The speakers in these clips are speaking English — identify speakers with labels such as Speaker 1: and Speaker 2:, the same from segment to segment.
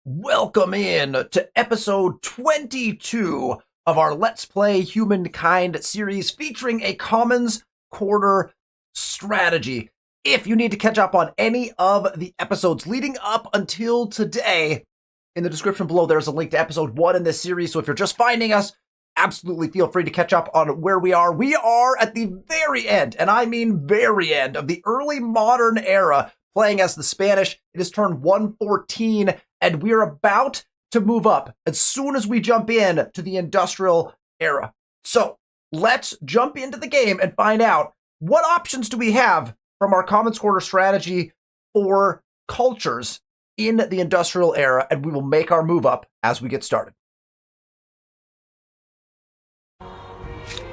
Speaker 1: Welcome in to episode 22 of our Let's Play Humankind series featuring a Commons Quarter strategy. If you need to catch up on any of the episodes leading up until today, in the description below there's a link to episode 1 in this series, so if you're just finding us, absolutely feel free to catch up on where we are. We are at the very end, and I mean very end, of the early modern era, playing as the Spanish. It is turn 114, and we're about to move up as soon as we jump in to the industrial era. So let's jump into the game and find out what options do we have from our Commons Quarter strategy for cultures in the industrial era, and we will make our move up as we get started.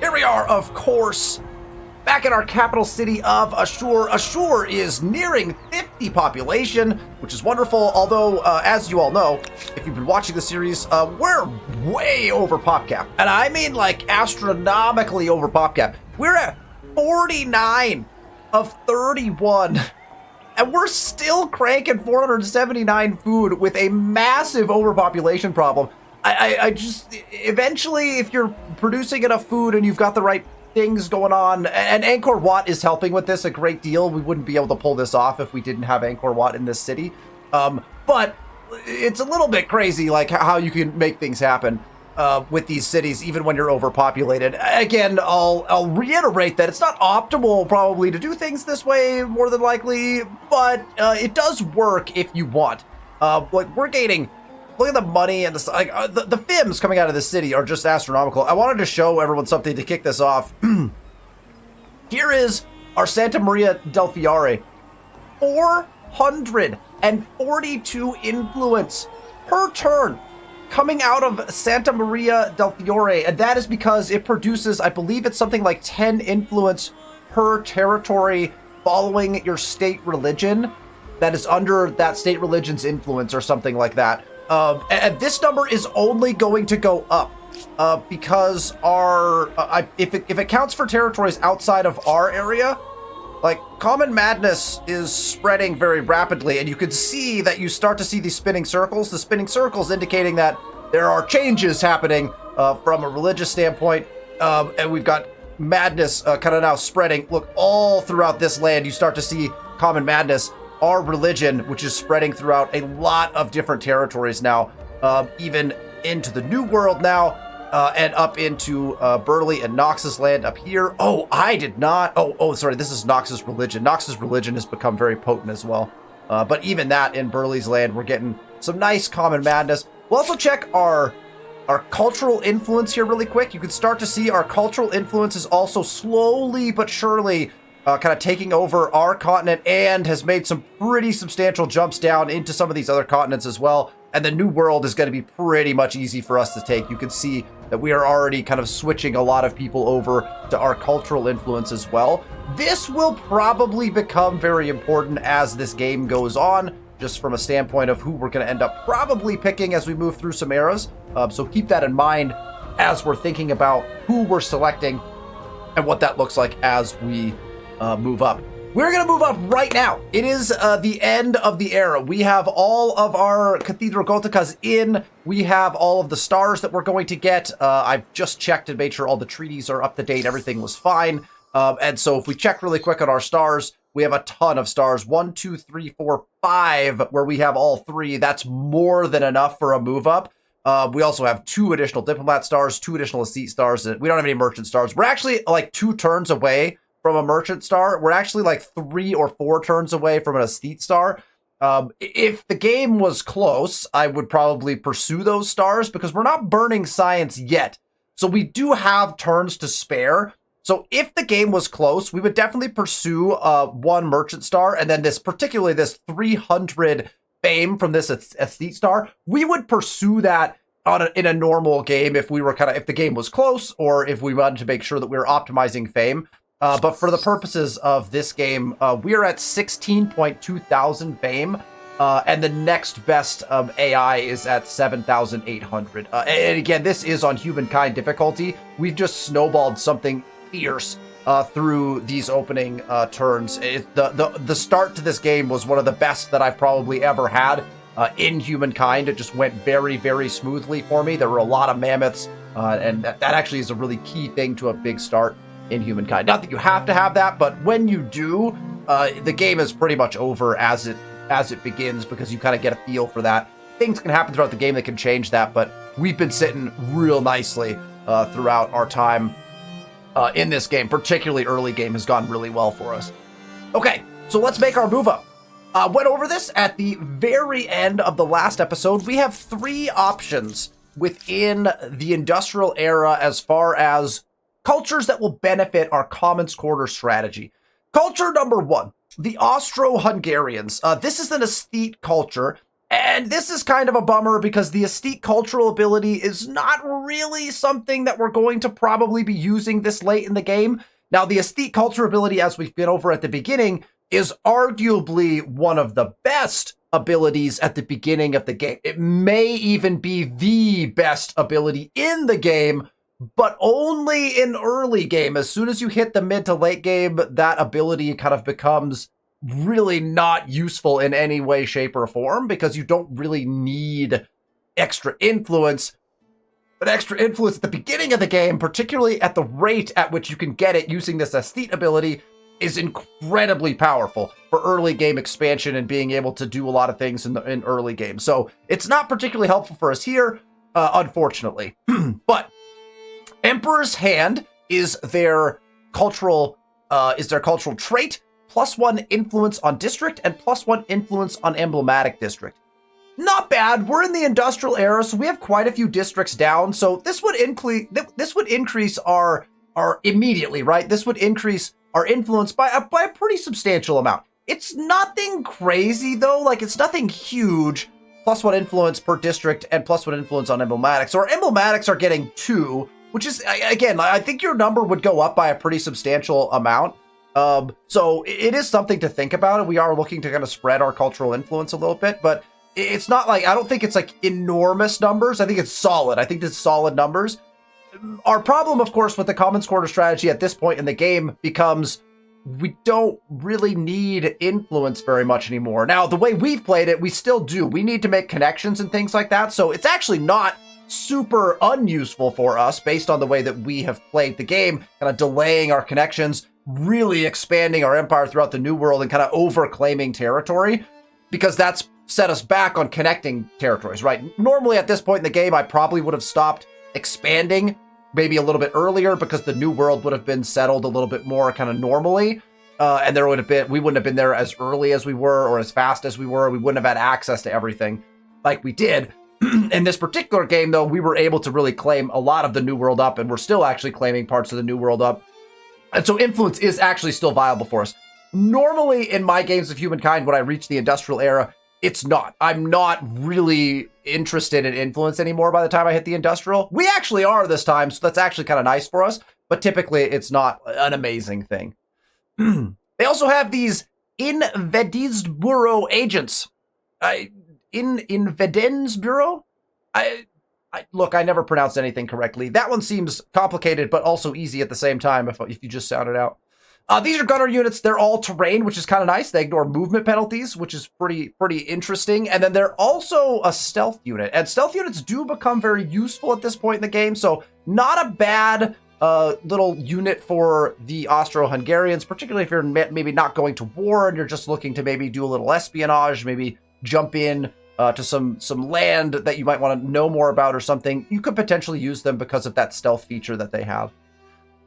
Speaker 1: Here we are, of course, back in our capital city of Ashur. Ashur is nearing 50 population, which is wonderful, although, as you all know, if you've been watching the series, we're way over pop cap. And I mean, like, astronomically over pop cap. We're at 49 of 31, and we're still cranking 479 food with a massive overpopulation problem. I just, eventually, if you're producing enough food and you've got the right things going on, and Angkor Wat is helping with this a great deal. We wouldn't be able to pull this off if we didn't have Angkor Wat in this city. But it's a little bit crazy, like, how you can make things happen with these cities, even when you're overpopulated. Again, I'll reiterate that it's not optimal, probably, to do things this way, more than likely, but it does work if you want. Like, we're gaining... Look at the money and the FIMs coming out of this city are just astronomical. I wanted to show everyone something to kick this off. Here is our Santa Maria del Fiore. 442 influence per turn coming out of Santa Maria del Fiore. And that is because it produces, I believe it's something like 10 influence per territory following your state religion that is under that state religion's influence or something like that. And this number is only going to go up because if it counts for territories outside of our area, like, common madness is spreading very rapidly, and you can see that you start to see these spinning circles. The spinning circles indicating that there are changes happening from a religious standpoint, and we've got madness kind of now spreading. Look, all throughout this land, you start to see common madness. Our religion, which is spreading throughout a lot of different territories now, even into the New World now, and up into Burley and Nox's land up here. Oh, I did not. Sorry, this is Nox's religion. Nox's religion has become very potent as well. But even that in Burley's land, we're getting some nice common madness. We'll also check our cultural influence here really quick. You can start to see our cultural influence is also slowly but surely kind of taking over our continent, and has made some pretty substantial jumps down into some of these other continents as well. And the New World is going to be pretty much easy for us to take. You can see that we are already kind of switching a lot of people over to our cultural influence as well. This will probably become very important as this game goes on, just from a standpoint of who we're going to end up probably picking as we move through some eras. So keep that in mind as we're thinking about who we're selecting and what that looks like as we move up. We're going to move up right now. It is the end of the era. We have all of our Cathedral Goticas in. We have all of the stars that we're going to get. I've just checked and made sure all the treaties are up to date. Everything was fine. And so if we check really quick on our stars, we have a ton of stars. 1, 2, 3, 4, 5, where we have all 3. That's more than enough for a move up. We also have 2 additional diplomat stars, 2 additional Ascete stars. We don't have any merchant stars. We're actually like 2 turns away from a merchant star. We're actually like 3 or 4 turns away from an Ascete star. If the game was close, I would probably pursue those stars because we're not burning science yet. So we do have turns to spare. So if the game was close, we would definitely pursue 1 merchant star, and then particularly this 300 fame from this Ascete star. We would pursue that in a normal game if the game was close, or if we wanted to make sure that we were optimizing fame. But for the purposes of this game, we are at 16.2 thousand fame, and the next best AI is at 7,800. And again, this is on Humankind difficulty. We've just snowballed something fierce through these opening turns. The start to this game was one of the best that I've probably ever had. in Humankind. It just went very, very smoothly for me. There were a lot of mammoths, and that actually is a really key thing to a big start in Humankind. Not that you have to have that, but when you do, the game is pretty much over as it begins, because you kind of get a feel for that. Things can happen throughout the game that can change that, but we've been sitting real nicely throughout our time in this game. Particularly early game has gone really well for us. Okay, so let's make our move up. Went over this at the very end of the last episode. We have 3 options within the industrial era as far as cultures that will benefit our Commons Quarter strategy. Culture number 1, the Austro-Hungarians. This is an aesthete culture, and this is kind of a bummer because the aesthete cultural ability is not really something that we're going to probably be using this late in the game. Now, the aesthete culture ability, as we've been over at the beginning, is arguably one of the best abilities at the beginning of the game. It may even be the best ability in the game, but only in early game. As soon as you hit the mid to late game, that ability kind of becomes really not useful in any way, shape, or form, because you don't really need extra influence. But extra influence at the beginning of the game, particularly at the rate at which you can get it using this aesthete ability, is incredibly powerful for early game expansion and being able to do a lot of things in early game. So it's not particularly helpful for us here, unfortunately. But Emperor's Hand is their cultural trait, +1 influence on district and +1 influence on emblematic district. Not bad. We're in the industrial era, so we have quite a few districts down. So this would increase our immediately, right? This would increase our influence by a pretty substantial amount. It's nothing crazy though. Like, it's nothing huge. +1 influence per district and +1 influence on emblematics. So our emblematics are getting 2. Which is, again, I think your number would go up by a pretty substantial amount. So it is something to think about. And we are looking to kind of spread our cultural influence a little bit. But it's not like, I don't think it's like enormous numbers. I think it's solid. I think it's solid numbers. Our problem, of course, with the Commons Quarter strategy at this point in the game becomes we don't really need influence very much anymore. Now, the way we've played it, we still do. We need to make connections and things like that. So it's actually not super unuseful for us based on the way that we have played the game, kind of delaying our connections, really expanding our empire throughout the New World and kind of over-claiming territory, because that's set us back on connecting territories, right? Normally at this point in the game, I probably would have stopped expanding maybe a little bit earlier because the New World would have been settled a little bit more kind of normally. And we wouldn't have been there as early as we were or as fast as we were. We wouldn't have had access to everything like we did. In this particular game, though, we were able to really claim a lot of the New World up, and we're still actually claiming parts of the New World up. And so influence is actually still viable for us. Normally, in my games of Humankind, when I reach the industrial era, it's not. I'm not really interested in influence anymore by the time I hit the industrial. We actually are this time, so that's actually kind of nice for us, but typically it's not an amazing thing. They also have these Invedensbureau agents. Invedensbureau? Look, I never pronounced anything correctly. That one seems complicated, but also easy at the same time if you just sound it out. These are gunner units. They're all terrain, which is kind of nice. They ignore movement penalties, which is pretty interesting. And then they're also a stealth unit. And stealth units do become very useful at this point in the game. So not a bad little unit for the Austro-Hungarians, particularly if you're maybe not going to war and you're just looking to maybe do a little espionage, maybe jump in to some land that you might want to know more about or something. You could potentially use them because of that stealth feature that they have.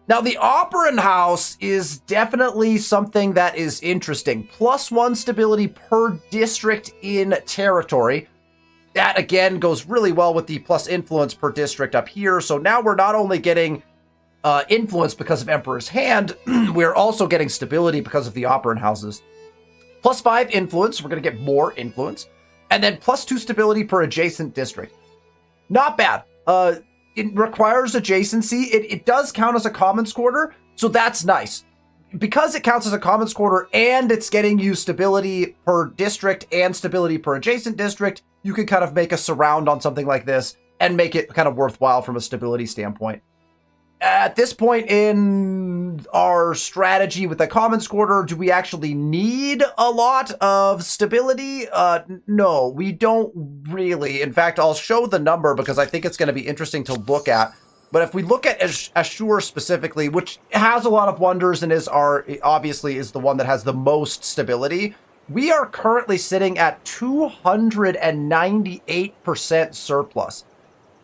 Speaker 1: Now, the Opernhaus is definitely something that is interesting. +1 stability per district in territory. That, again, goes really well with the plus influence per district up here. So now we're not only getting influence because of Emperor's Hand, we're also getting stability because of the Opernhauses. +5 influence, we're going to get more influence. And then +2 stability per adjacent district. Not bad. It requires adjacency. It does count as a Commons Quarter, so that's nice. Because it counts as a Commons Quarter and it's getting you stability per district and stability per adjacent district, you can kind of make a surround on something like this and make it kind of worthwhile from a stability standpoint. At this point in our strategy with the Commons Quarter, do we actually need a lot of stability? No, we don't really. In fact, I'll show the number because I think it's going to be interesting to look at. But if we look at Ashur specifically, which has a lot of wonders and obviously is the one that has the most stability, we are currently sitting at 298% surplus.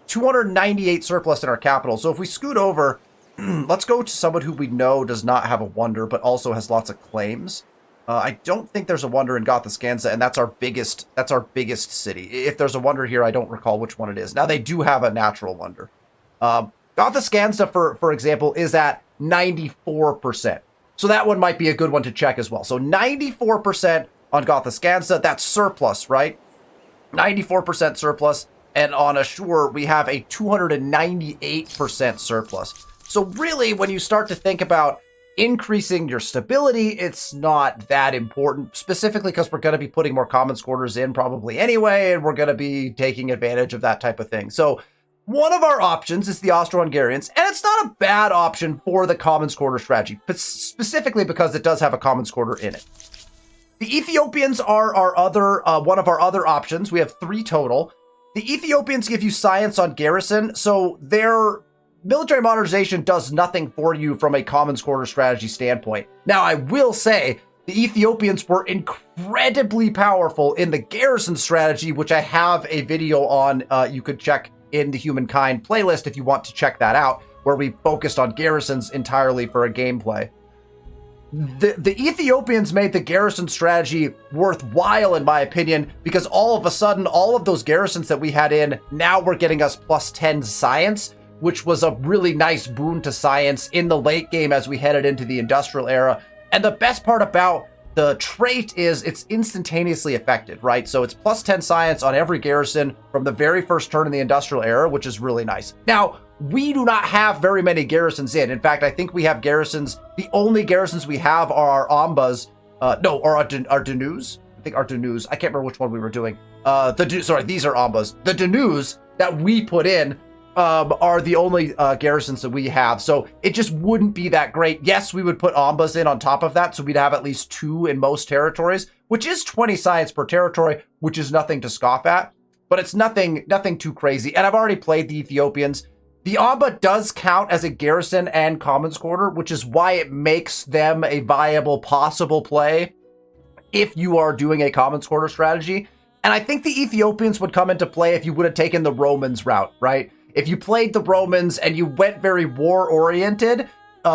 Speaker 1: 298 surplus in our capital. So if we scoot over, let's go to someone who we know does not have a wonder, but also has lots of claims. I don't think there's a wonder in Gothiscanza, and that's our biggest city. If there's a wonder here, I don't recall which one it is. Now they do have a natural wonder. Gothiscanza, for example, is at 94%. So that one might be a good one to check as well. So 94% on Gothiscanza, that's surplus, right? 94% surplus. And on Ashur, we have a 298% surplus. So really, when you start to think about increasing your stability, it's not that important, specifically because we're going to be putting more Commons Quarters in probably anyway, and we're going to be taking advantage of that type of thing. So one of our options is the Austro-Hungarians, and it's not a bad option for the Commons Quarter strategy, but specifically because it does have a Commons Quarter in it. The Ethiopians are our other one of our other options. We have 3 total. The Ethiopians give you science on garrison, so their military modernization does nothing for you from a Commons Quarter strategy standpoint. Now, I will say the Ethiopians were incredibly powerful in the garrison strategy, which I have a video on. You could check in the Humankind playlist if you want to check that out, where we focused on garrisons entirely for a gameplay. The Ethiopians made the garrison strategy worthwhile, in my opinion, because all of a sudden, all of those garrisons that we had in, now we're getting us plus 10 science, which was a really nice boon to science in the late game as we headed into the industrial era. And the best part about the trait is it's instantaneously effective, right? So it's plus 10 science on every garrison from the very first turn in the industrial era, which is really nice. Now, we do not have very many garrisons in. In fact, I think we have garrisons. The only garrisons we have are our Ambas. Our Danus. I think our Danus. I can't remember which one we were doing. These are Ambas. The Danus that we put in are the only garrisons that we have. So it just wouldn't be that great. Yes, we would put Ambas in on top of that. So we'd have at least 2 in most territories, which is 20 science per territory, which is nothing to scoff at. But it's nothing too crazy. And I've already played the Ethiopians. The Amba does count as a garrison and Commons Quarter, which is why it makes them a viable possible play if you are doing a Commons Quarter strategy. And I think the Ethiopians would come into play if you would have taken the Romans route, right? If you played the Romans and you went very war-oriented,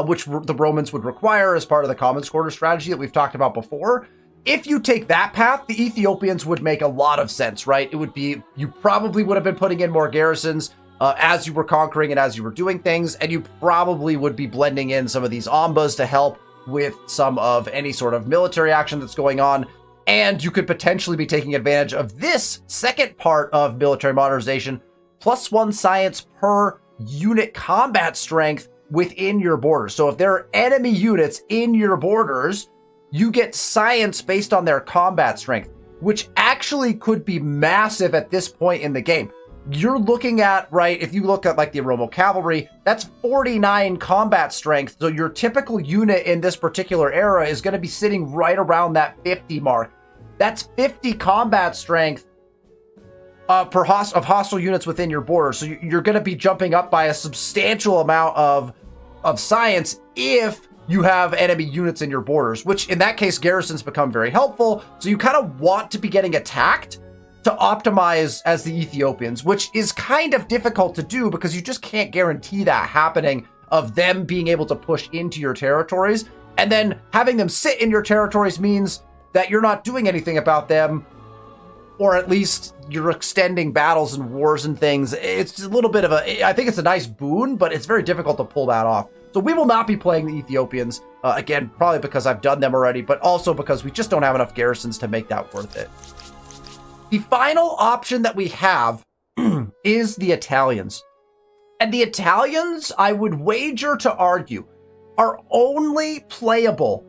Speaker 1: which the Romans would require as part of the Commons Quarter strategy that we've talked about before, if you take that path, the Ethiopians would make a lot of sense, right? It would be, you probably would have been putting in more garrisons as you were conquering and as you were doing things, and you probably would be blending in some of these Ambas to help with some of any sort of military action that's going on. And you could potentially be taking advantage of this second part of military modernization, plus 1 science per unit combat strength within your borders. So if there are enemy units in your borders, you get science based on their combat strength, which actually could be massive at this point in the game. You're looking at, right, if you look at like the Oromo Cavalry, that's 49 combat strength. So your typical unit in this particular era is going to be sitting right around that 50 mark. That's 50 combat strength of hostile units within your border. So you're going to be jumping up by a substantial amount of science if you have enemy units in your borders, which in that case, garrisons become very helpful. So you kind of want to be getting attacked to optimize as the Ethiopians, which is kind of difficult to do because you just can't guarantee that happening, of them being able to push into your territories. And then having them sit in your territories means that you're not doing anything about them, or at least you're extending battles and wars and things. It's a little bit of I think it's a nice boon, but it's very difficult to pull that off. So we will not be playing the Ethiopians, again, probably because I've done them already, but also because we just don't have enough garrisons to make that worth it. The final option that we have is the Italians. And the Italians, I would wager to argue, are only playable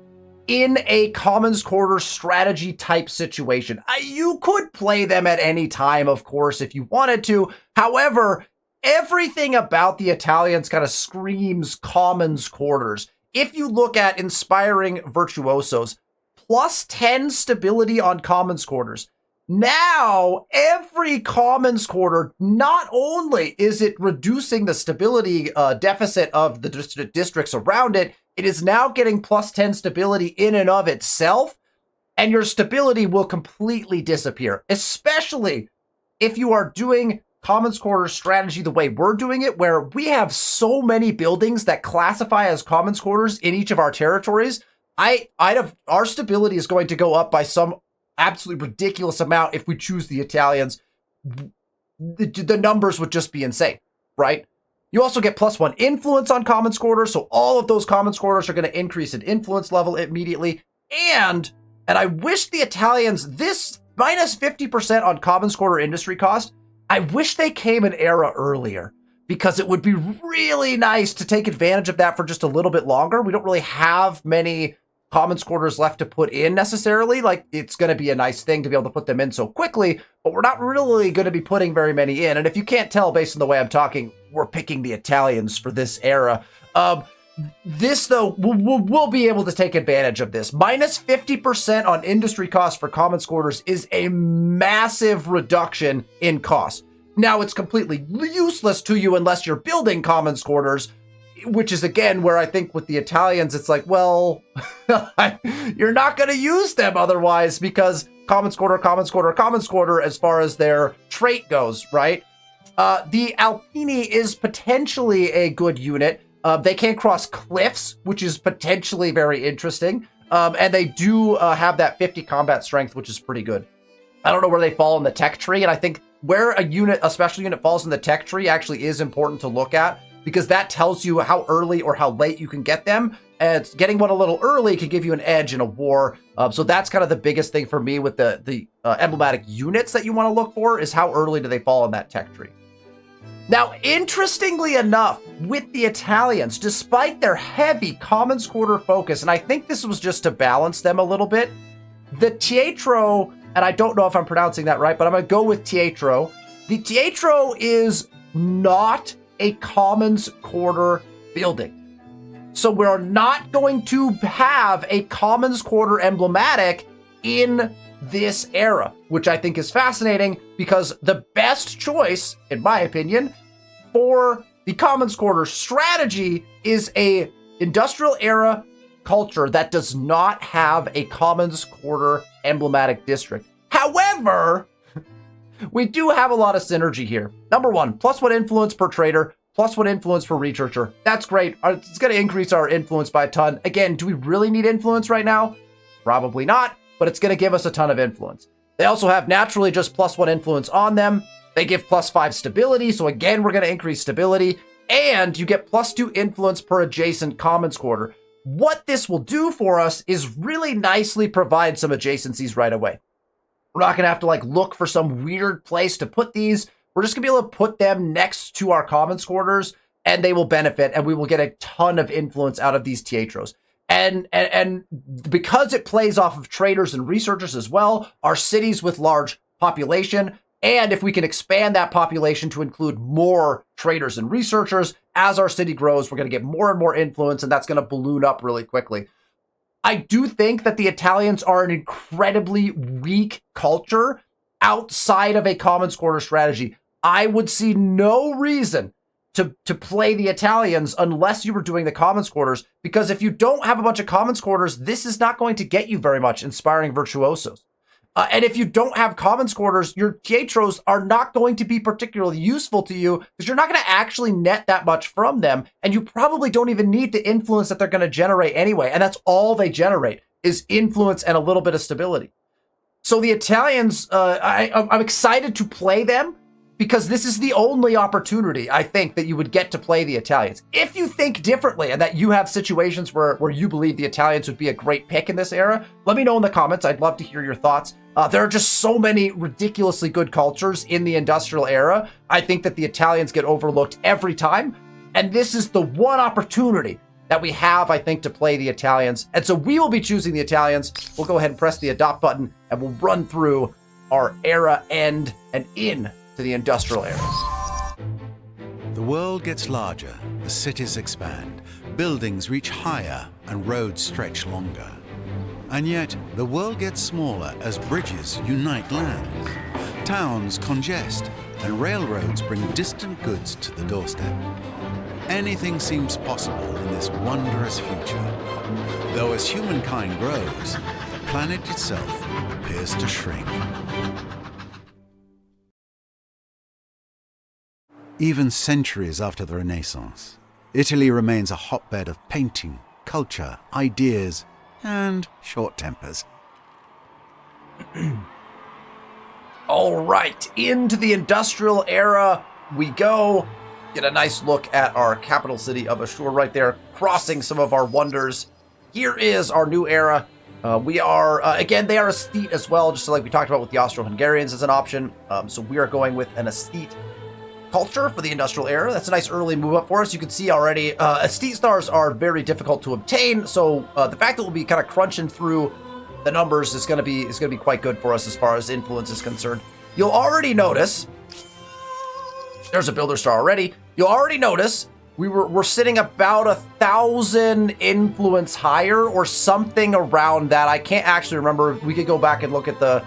Speaker 1: in a Commons Quarter strategy type situation. You could play them at any time, of course, if you wanted to. However, everything about the Italians kind of screams Commons Quarters. if you look at inspiring virtuosos, plus 10 stability on commons quarters. Now, every commons quarter, not only is it reducing the stability deficit of the districts around it, it is now getting plus 10 stability in and of itself, and your stability will completely disappear, especially if you are doing commons quarter strategy the way we're doing it, where we have so many buildings that classify as commons quarters in each of our territories. Our stability is going to go up by some absolutely ridiculous amount if we choose the Italians. The numbers would just be insane, right? You also get plus 1 influence on commons quarters, so all of those commons quarters are going to increase in influence level immediately. And I wish the Italians, this minus 50% on commons quarter industry cost, I wish they came an era earlier, because it would be really nice to take advantage of that for just a little bit longer. We don't really have many commons quarters left to put in necessarily. Like, it's going to be a nice thing to be able to put them in so quickly, but we're not really going to be putting very many in. And if you can't tell based on the way I'm talking, we're picking the Italians for this era. This, though, we'll be able to take advantage of this. Minus 50% on industry costs for commons quarters is a massive reduction in cost. Now, it's completely useless to you unless you're building commons quarters, which is, again, where I think with the Italians, it's like, well, you're not going to use them otherwise, because commons quarter, as far as their trait goes, right? The Alpini is potentially a good unit. They can cross cliffs, which is potentially very interesting. And they do have that 50 combat strength, which is pretty good. I don't know where they fall in the tech tree, and I think where a special unit falls in the tech tree actually is important to look at, because that tells you how early or how late you can get them. And getting one a little early can give you an edge in a war. So that's kind of the biggest thing for me with the emblematic units that you want to look for, is how early do they fall in that tech tree. Now, interestingly enough, with the Italians, despite their heavy commons quarter focus, and I think this was just to balance them a little bit, the Teatro, and I don't know if I'm pronouncing that right, but I'm going to go with Teatro. The Teatro is not a commons quarter building. So we're not going to have a commons quarter emblematic in this era, which I think is fascinating, because the best choice, in my opinion, for the commons quarter strategy is a industrial era culture that does not have a commons quarter emblematic district. However, we do have a lot of synergy here. Number one, plus 1 influence per trader, plus 1 influence per researcher. That's great. It's going to increase our influence by a ton. Again, do we really need influence right now? Probably not, but it's going to give us a ton of influence. They also have naturally just plus 1 influence on them. They give plus 5 stability, so again, we're going to increase stability. And you get plus 2 influence per adjacent commons quarter. What this will do for us is really nicely provide some adjacencies right away. We're not going to have to look for some weird place to put these. We're just going to be able to put them next to our commons quarters, and they will benefit, and we will get a ton of influence out of these Teatros. And because it plays off of traders and researchers as well, our cities with large population, and if we can expand that population to include more traders and researchers, as our city grows, we're going to get more and more influence, and that's going to balloon up really quickly. I do think that the Italians are an incredibly weak culture outside of a commons quarter strategy. I would see no reason to play the Italians unless you were doing the commons quarters, because if you don't have a bunch of commons quarters, this is not going to get you very much inspiring virtuosos. And if you don't have commons quarters, your Teatros are not going to be particularly useful to you, because you're not going to actually net that much from them, and you probably don't even need the influence that they're going to generate anyway, and that's all they generate, is influence and a little bit of stability. So the Italians, I'm excited to play them, because this is the only opportunity, I think, that you would get to play the Italians. If you think differently and that you have situations where you believe the Italians would be a great pick in this era, let me know in the comments. I'd love to hear your thoughts. There are just so many ridiculously good cultures in the industrial era. I think that the Italians get overlooked every time, and this is the one opportunity that we have, I think, to play the Italians. And so we will be choosing the Italians. We'll go ahead and press the adopt button, and we'll run through our era end and in to the industrial eras.
Speaker 2: The world gets larger, the cities expand, buildings reach higher and roads stretch longer. And yet, the world gets smaller as bridges unite lands, towns congest, and railroads bring distant goods to the doorstep. Anything seems possible in this wondrous future, though as humankind grows, the planet itself appears to shrink. Even centuries after the Renaissance, Italy remains a hotbed of painting, culture, ideas, and short tempers.
Speaker 1: All right, into the industrial era we go. Get a nice look at our capital city of Ashur right there, crossing some of our wonders. Here is our new era. We are, again, they are aesthete as well, just like we talked about with the Austro-Hungarians as an option. So we are going with an aesthete culture for the industrial era. That's a nice early move up for us. You can see already, aesthete stars are very difficult to obtain. So the fact that we'll be kind of crunching through the numbers is going to be quite good for us as far as influence is concerned. You'll already notice there's a builder star already. You'll already notice we're sitting about 1,000 influence higher or something around that. I can't actually remember. We could go back and look at the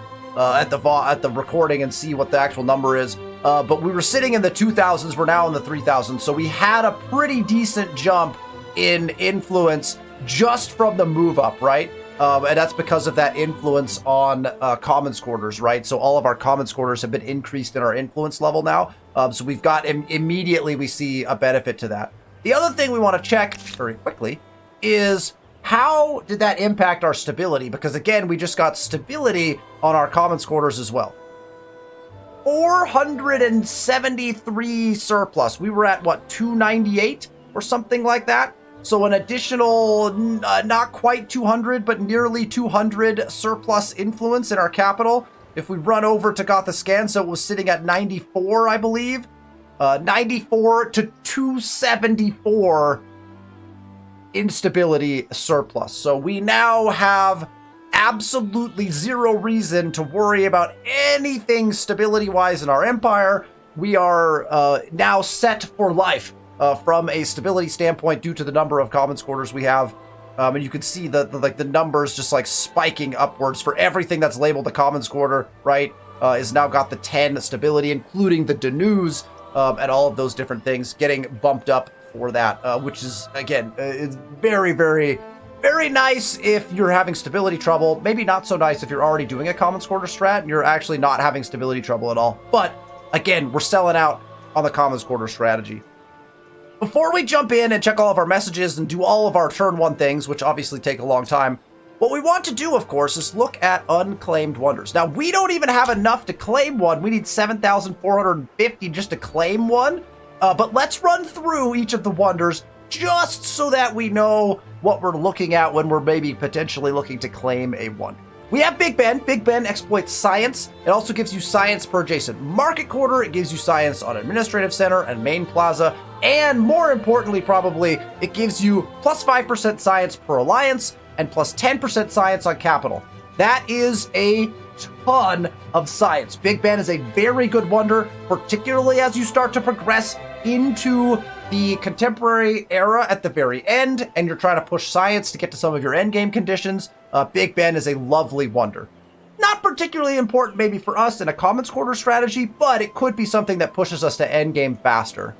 Speaker 1: recording and see what the actual number is. But we were sitting in the 2,000s. We're now in the 3,000s. So we had a pretty decent jump in influence just from the move up, right? And that's because of that influence on commons quarters, right? So all of our commons quarters have been increased in our influence level now. So we've got immediately we see a benefit to that. The other thing we want to check very quickly is how did that impact our stability? Because again, we just got stability on our commons quarters as well. 473 surplus. We were at what, 298 or something like that? So an additional, not quite 200, but nearly 200 surplus influence in our capital. If we run over to Gothiscan, so it was sitting at 94, I believe. 94 to 274 instability surplus. So we now have absolutely zero reason to worry about anything stability-wise in our empire. We are now set for life. From a stability standpoint due to the number of commons quarters we have. And you can see the numbers just like spiking upwards for everything that's labeled the commons quarter, right? Is now got the 10 stability, including the Danu's, and all of those different things getting bumped up for that, which is, again, it's very, very, very nice if you're having stability trouble. Maybe not so nice if you're already doing a commons quarter strat and you're actually not having stability trouble at all. But again, we're selling out on the commons quarter strategy. Before we jump in and check all of our messages and do all of our turn one things, which obviously take a long time, what we want to do, of course, is look at unclaimed wonders. Now, we don't even have enough to claim one. We need 7,450 just to claim one. But let's run through each of the wonders just so that we know what we're looking at when we're maybe potentially looking to claim a wonder. We have Big Ben. Big Ben exploits science. It also gives you science per adjacent market quarter. It gives you science on administrative center and main plaza. And more importantly, probably, it gives you plus 5% science per alliance and plus 10% science on capital. That is a ton of science. Big Ben is a very good wonder, particularly as you start to progress into the contemporary era at the very end, and you're trying to push science to get to some of your endgame conditions. Big Ben is a lovely wonder. Not particularly important maybe for us in a commons quarter strategy, but it could be something that pushes us to endgame faster.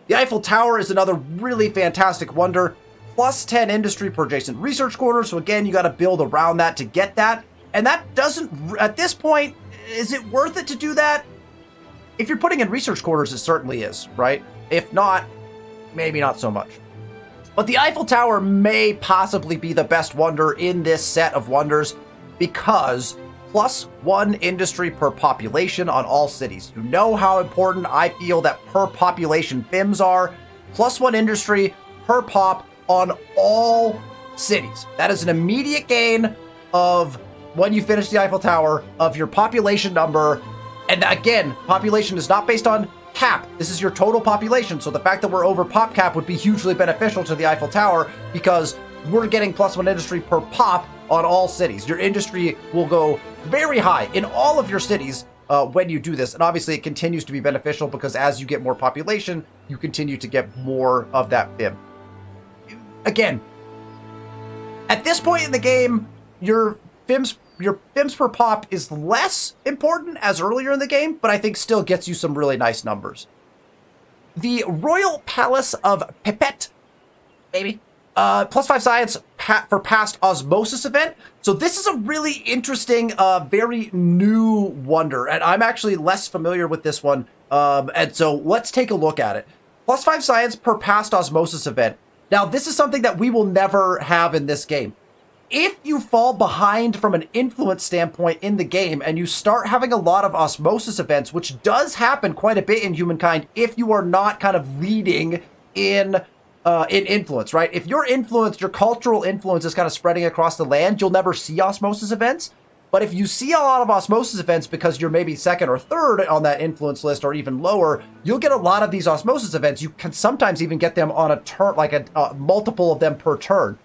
Speaker 1: The Eiffel Tower is another really fantastic wonder. Plus 10 industry per adjacent research quarter, so again, you got to build around that to get that. And that doesn't, at this point, is it worth it to do that? If you're putting in research quarters, it certainly is, right? If not, maybe not so much. But the Eiffel Tower may possibly be the best wonder in this set of wonders because plus 1 industry per population on all cities. You know how important I feel that per population FIMs are. Plus 1 industry per pop on all cities. That is an immediate gain of, when you finish the Eiffel Tower, of your population number. And again, population is not based on cap. This is your total population. So the fact that we're over pop cap would be hugely beneficial to the Eiffel Tower because we're getting plus 1 industry per pop on all cities. Your industry will go very high in all of your cities when you do this. And obviously it continues to be beneficial because as you get more population, you continue to get more of that FIM. again, at this point in the game, your FIMS per pop is less important as earlier in the game, but I think still gets you some really nice numbers. The Royal Palace of Pipette, maybe, +5 science for past osmosis event. So this is a really interesting, very new wonder, and I'm actually less familiar with this one. And so let's take a look at it. +5 science per past osmosis event. Now, this is something that we will never have in this game. If you fall behind from an influence standpoint in the game and you start having a lot of osmosis events, which does happen quite a bit in Humankind if you are not kind of leading in influence, right? If your influence, your cultural influence is kind of spreading across the land, you'll never see osmosis events. But if you see a lot of osmosis events because you're maybe second or third on that influence list or even lower, you'll get a lot of these osmosis events. You can sometimes even get them on a turn, like a multiple of them per turn.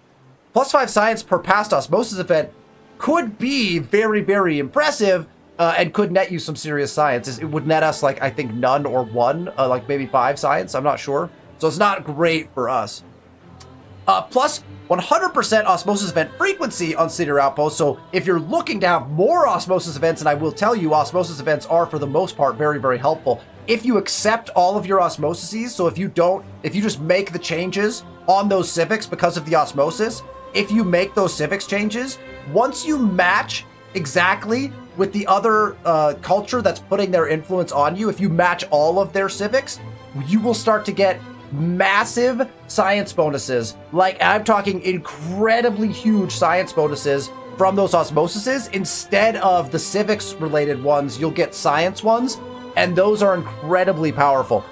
Speaker 1: +5 science per past osmosis event could be very, very impressive and could net you some serious science. It would net us, like, I think none or one, like maybe 5 science. I'm not sure. So it's not great for us. Plus 100% osmosis event frequency on Cedar Outpost. So if you're looking to have more osmosis events, and I will tell you, osmosis events are for the most part very, very helpful. If you accept all of your osmoses, so if you just make the changes on those civics because of the osmosis, if you make those civics changes, once you match exactly with the other culture that's putting their influence on you, if you match all of their civics, you will start to get massive science bonuses. Like, I'm talking incredibly huge science bonuses from those osmoses. Instead of the civics related ones, you'll get science ones, and those are incredibly powerful.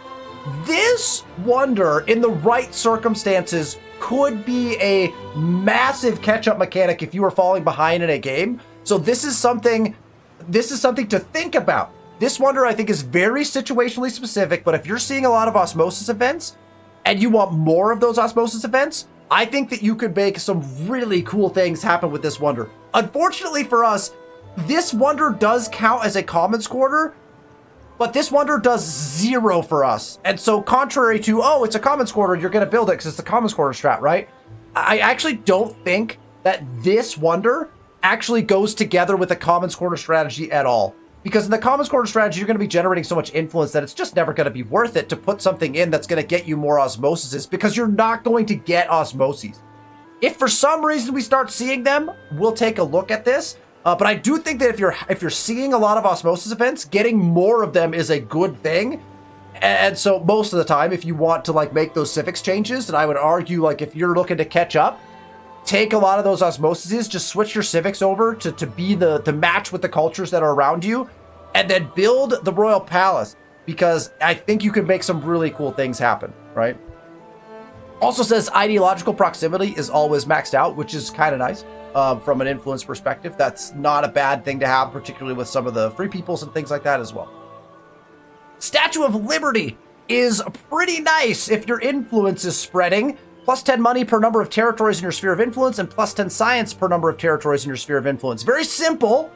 Speaker 1: This wonder, in the right circumstances, could be a massive catch-up mechanic if you are falling behind in a game. So this is something to think about. This wonder, I think, is very situationally specific, but if you're seeing a lot of osmosis events and you want more of those osmosis events, I think that you could make some really cool things happen with this wonder. Unfortunately for us, this wonder does count as a common squatter, but this wonder does 0 for us. And so contrary to, oh, it's a common squatter, you're going to build it because it's a common squatter strat, right? I actually don't think that this wonder actually goes together with a common squatter strategy at all. Because in the common squatter strategy, you're going to be generating so much influence that it's just never going to be worth it to put something in that's going to get you more osmoses, because you're not going to get osmoses. If for some reason we start seeing them, we'll take a look at this. But I do think that if you're seeing a lot of osmosis events, getting more of them is a good thing. And so most of the time, if you want to like make those civics changes, and I would argue, like, if you're looking to catch up, take a lot of those osmoses, just switch your civics over to be the match with the cultures that are around you, and then build the Royal Palace, because I think you can make some really cool things happen, right? Also says ideological proximity is always maxed out, which is kind of nice. From an influence perspective, that's not a bad thing to have, particularly with some of the free peoples and things like that as well. Statue of Liberty is pretty nice if your influence is spreading. +10 money per number of territories in your sphere of influence, and +10 science per number of territories in your sphere of influence. Very simple,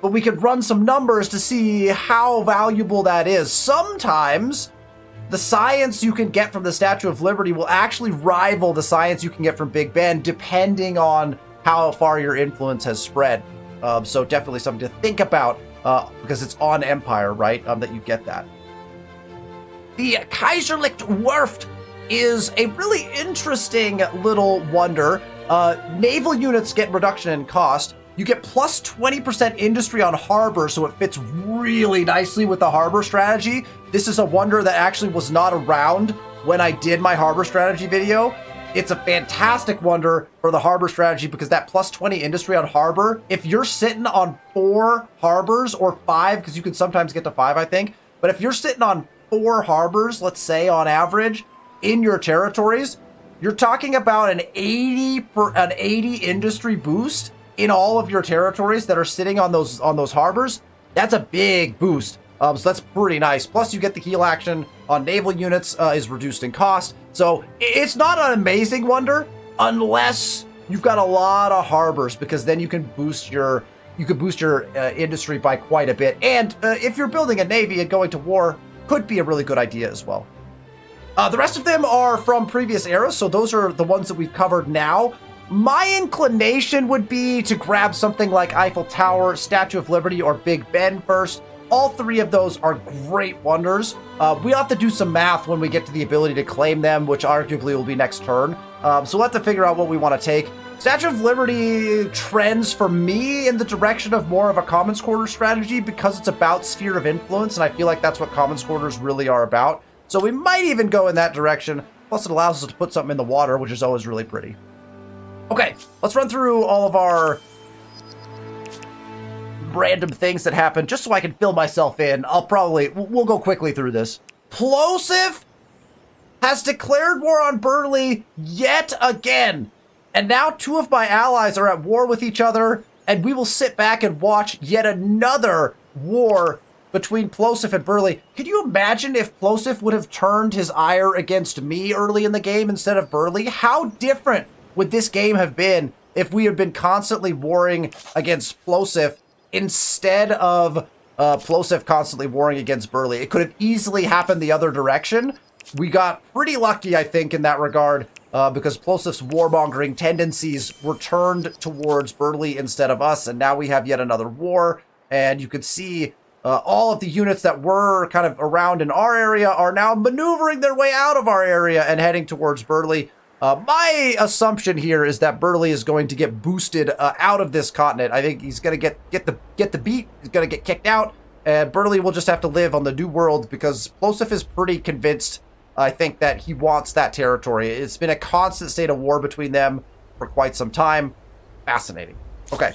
Speaker 1: but we could run some numbers to see how valuable that is. Sometimes the science you can get from the Statue of Liberty will actually rival the science you can get from Big Ben, depending on how far your influence has spread. So definitely something to think about, because it's on Empire, right? That you get that. The Kaiserlicht Werft is a really interesting little wonder. Naval units get reduction in cost. You get plus 20% industry on harbor, so it fits really nicely with the harbor strategy. This is a wonder that actually was not around when I did my harbor strategy video. It's a fantastic wonder for the harbor strategy because that plus 20 industry on harbor, if you're sitting on 4 harbors or 5, because you can sometimes get to 5, I think, but if you're sitting on 4 harbors, let's say on average, in your territories, you're talking about an 80 industry boost in all of your territories that are sitting on those harbors. That's a big boost. So that's pretty nice. Plus, you get the heal action on naval units is reduced in cost. So it's not an amazing wonder unless you've got a lot of harbors, because then you can boost your industry by quite a bit. And if you're building a navy and going to war, could be a really good idea as well. The rest of them are from previous eras, so those are the ones that we've covered now. My inclination would be to grab something like Eiffel Tower, Statue of Liberty, or Big Ben first. All three of those are great wonders. We'll have to do some math when we get to the ability to claim them, which arguably will be next turn. So we'll have to figure out what we want to take. Statue of Liberty trends for me in the direction of more of a Commons Quarter strategy because it's about Sphere of Influence, and I feel like that's what Commons Quarters really are about. So we might even go in that direction. Plus, it allows us to put something in the water, which is always really pretty. Okay, let's run through all of our random things that happen just so I can fill myself in. We'll go quickly through this. Plosive has declared war on Burley yet again. And now two of my allies are at war with each other, and we will sit back and watch yet another war between Plosive and Burley. Could you imagine if Plosive would have turned his ire against me early in the game instead of Burley? How different would this game have been if we had been constantly warring against Plosive instead of Plosive constantly warring against Burley? It could have easily happened the other direction. We got pretty lucky, I think, in that regard, because Plosive's warmongering tendencies were turned towards Burley instead of us, and now we have yet another war, and you can see all of the units that were kind of around in our area are now maneuvering their way out of our area and heading towards Burley. My assumption here is that Burley is going to get boosted out of this continent. I think he's going to get the beat. He's going to get kicked out, and Burley will just have to live on the New World because Plosive is pretty convinced, I think, that he wants that territory. It's been a constant state of war between them for quite some time. Fascinating. Okay,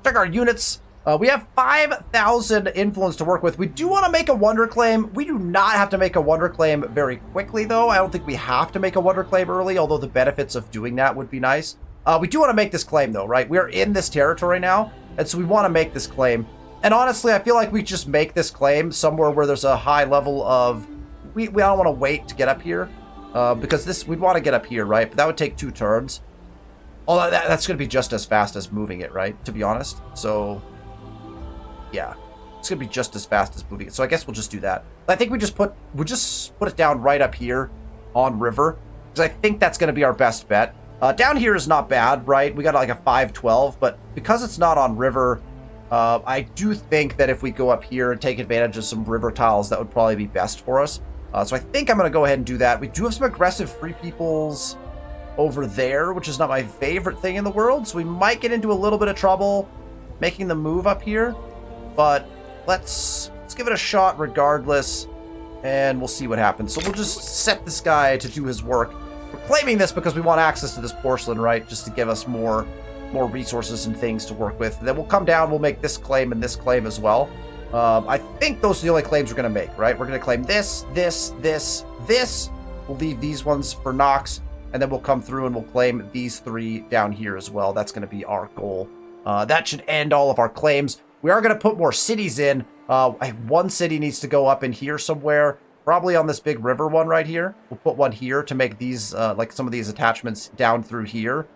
Speaker 1: check our units. We have 5,000 influence to work with. We do want to make a wonder claim. We do not have to make a wonder claim very quickly, though. I don't think we have to make a wonder claim early, although the benefits of doing that would be nice. We do want to make this claim, though, right? We're in this territory now, and so we want to make this claim. And honestly, I feel like we just make this claim somewhere where there's a high level of... We don't want to wait to get up here, because we'd want to get up here, right? But that would take 2 turns. Although that's going to be just as fast as moving it, right? To be honest. So... yeah, it's gonna be just as fast as moving it. So I guess we'll just do that. I think we'll just put it down right up here on river, because I think that's gonna be our best bet. Down here is not bad, right? We got like a 512, but because it's not on river, I do think that if we go up here and take advantage of some river tiles, that would probably be best for us. So I think I'm gonna go ahead and do that. We do have some aggressive free peoples over there, which is not my favorite thing in the world, so we might get into a little bit of trouble making the move up here. But let's give it a shot regardless, and we'll see what happens. So we'll just set this guy to do his work. We're claiming this because we want access to this porcelain, right? Just to give us more resources and things to work with. And then we'll come down, we'll make this claim and this claim as well. I think those are the only claims we're going to make, right? We're going to claim this. We'll leave these ones for Knox, and then we'll come through and we'll claim these 3 down here as well. That's going to be our goal. That should end all of our claims. We are going to put more cities in. One city needs to go up in here somewhere, probably on this big river one right here. We'll put one here to make these, like some of these attachments down through here.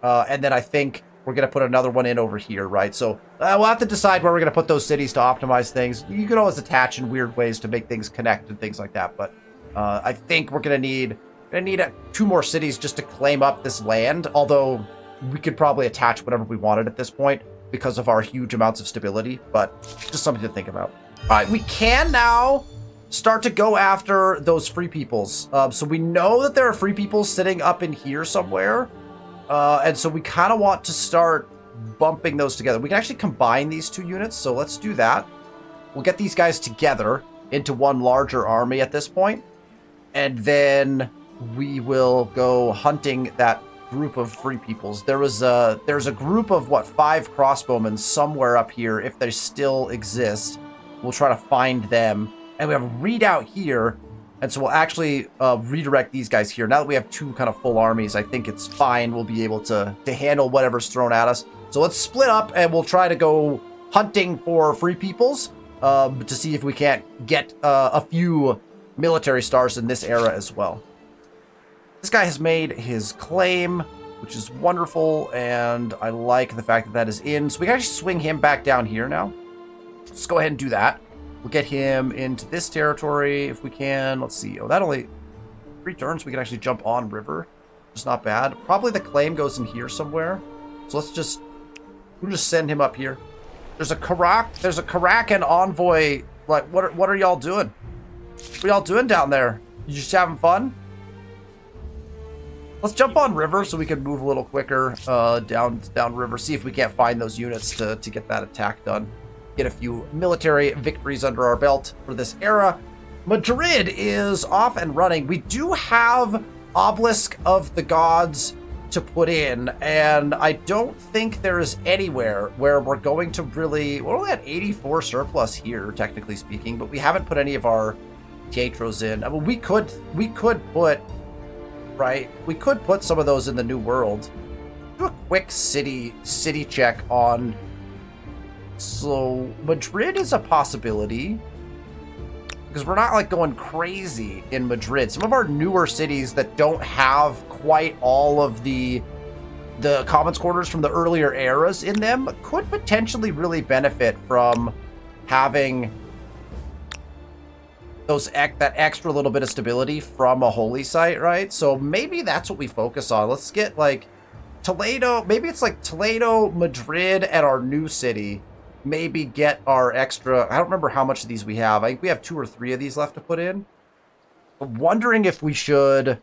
Speaker 1: And then I think we're going to put another one in over here, right? So we'll have to decide where we're going to put those cities to optimize things. You can always attach in weird ways to make things connect and things like that. But I think we're going to need 2 more cities just to claim up this land, although we could probably attach whatever we wanted at this point, because of our huge amounts of stability, but just something to think about. All right, we can now start to go after those free peoples. So we know that there are free peoples sitting up in here somewhere, and so we kind of want to start bumping those together. We can actually combine these 2 units, so let's do that. We'll get these guys together into one larger army at this point, and then we will go hunting that group of free peoples. There's a group of 5 crossbowmen somewhere up here, if they still exist. We'll try to find them, and we have a readout here, and so we'll actually redirect these guys here. Now that we have 2 kind of full armies, I think it's fine. We'll be able to handle whatever's thrown at us. So let's split up, and we'll try to go hunting for free peoples to see if we can't get a few military stars in this era as well. This guy has made his claim, which is wonderful, and I like the fact that that is in. So we can actually swing him back down here now. Let's go ahead and do that. We'll get him into this territory if we can. Let's see. Oh, that only... 3 turns, we can actually jump on river. It's not bad. Probably the claim goes in here somewhere. So we'll just send him up here. There's a Karakan envoy. Like, what are y'all doing? What are y'all doing down there? You just having fun? Let's jump on river so we can move a little quicker down river. See if we can't find those units to get that attack done. Get a few military victories under our belt for this era. Madrid is off and running. We do have Obelisk of the Gods to put in, and I don't think there is anywhere where we're going to really... We're only at 84 surplus here, technically speaking, but we haven't put any of our Teatros in. I mean, we could put... Right? We could put some of those in the New World. Do a quick city check on... So, Madrid is a possibility. Because we're not, like, going crazy in Madrid. Some of our newer cities that don't have quite all of the commons quarters from the earlier eras in them could potentially really benefit from having that extra little bit of stability from a holy site, right? So maybe that's what we focus on. Let's get, like, Toledo. Maybe it's, like, Toledo, Madrid, and our new city. Maybe get our extra... I don't remember how much of these we have. I think we have 2 or 3 of these left to put in. I'm wondering if we should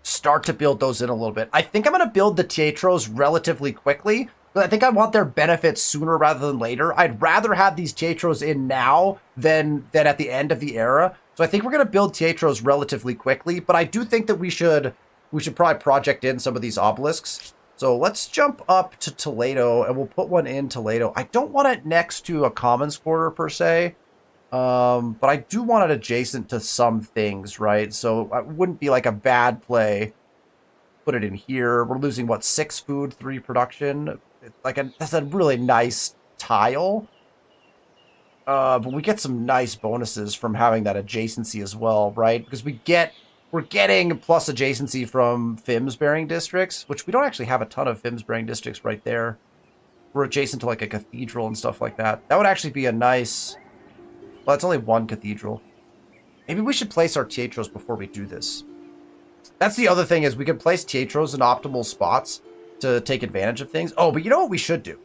Speaker 1: start to build those in a little bit. I think I'm going to build the Teatros relatively quickly, but I think I want their benefits sooner rather than later. I'd rather have these Teatros in now than at the end of the era. So I think we're going to build Teatros relatively quickly, but I do think that we should probably project in some of these obelisks. So let's jump up to Toledo, and we'll put one in Toledo. I don't want it next to a commons quarter, per se. But I do want it adjacent to some things, right? So it wouldn't be like a bad play. Put it in here. We're losing, what, 6 food, 3 production? That's a really nice tile. But we get some nice bonuses from having that adjacency as well, right? Because we're getting plus adjacency from FIMS bearing districts, which we don't actually have a ton of FIMS bearing districts right there. We're adjacent to like a cathedral and stuff like that. That would actually be a nice... Well, it's only 1 cathedral. Maybe we should place our Teatros before we do this. That's the other thing, is we can place Teatros in optimal spots to take advantage of things. Oh, but you know what we should do?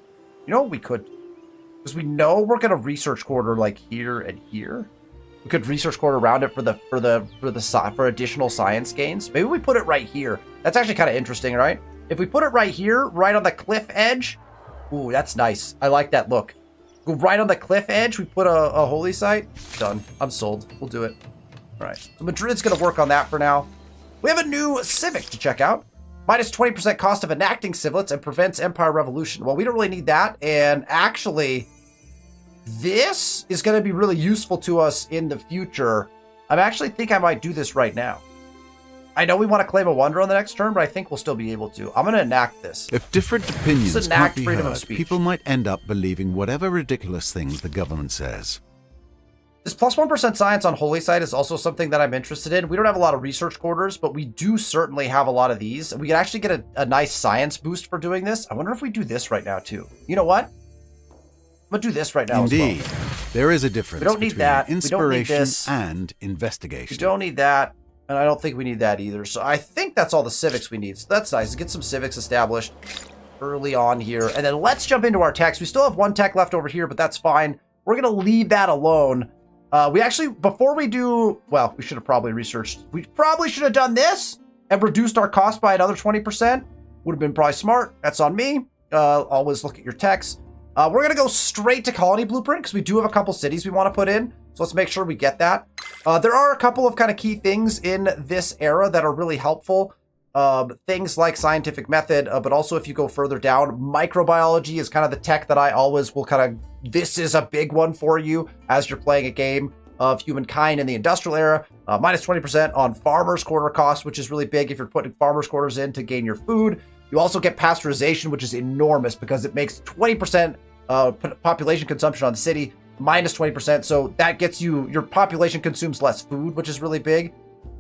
Speaker 1: You know what we could do? Because we know we're going to research quarter like here and here. We could research quarter around it for additional science gains. Maybe we put it right here. That's actually kind of interesting, right? If we put it right here, right on the cliff edge. Ooh, that's nice. I like that look. Go right on the cliff edge. We put a holy site. Done. I'm sold. We'll do it. All right. So Madrid's going to work on that for now. We have a new civic to check out. Minus 20% cost of enacting civilites and prevents empire revolution. Well, we don't really need that. And actually... this is going to be really useful to us in the future. I actually think I might do this right now. I know we want to claim a wonder on the next turn, but I think we'll still be able to. I'm going to enact this.
Speaker 2: If different opinions can't be
Speaker 1: freedom of
Speaker 2: heard,
Speaker 1: speech.
Speaker 2: people might end up believing whatever ridiculous things the government says.
Speaker 1: This plus 1% science on holy site is also something that I'm interested in. We don't have a lot of research quarters, but we do certainly have a lot of these. We can actually get a nice science boost for doing this. I wonder if we do this right now too. You know what? I'm going to do this right now
Speaker 2: Indeed.
Speaker 1: as well.
Speaker 2: There is a difference
Speaker 1: We don't need
Speaker 2: between
Speaker 1: that. We don't need
Speaker 2: inspiration
Speaker 1: this.
Speaker 2: and investigation.
Speaker 1: We don't need that, and I don't think we need that either. So I think that's all the civics we need. So that's nice. Let's get some civics established early on here. And then let's jump into our techs. We still have 1 tech left over here, but that's fine. We're going to leave that alone. We actually, before we do, well, we should have probably researched. We probably should have done this and reduced our cost by another 20%. Would have been probably smart. That's on me. Always look at your techs. We're going to go straight to colony blueprint because we do have a couple cities we want to put in. So let's make sure we get that. There are a couple of kind of key things in this era that are really helpful. Things like scientific method, but also if you go further down, microbiology is kind of the tech that I always will kind of, this is a big one for you as you're playing a game of Humankind in the industrial era. Minus 20% on farmers' quarter cost, which is really big if you're putting farmers' quarters in to gain your food. You also get pasteurization, which is enormous because it makes 20% population consumption on the city, minus 20%. So that gets you, your population consumes less food, which is really big.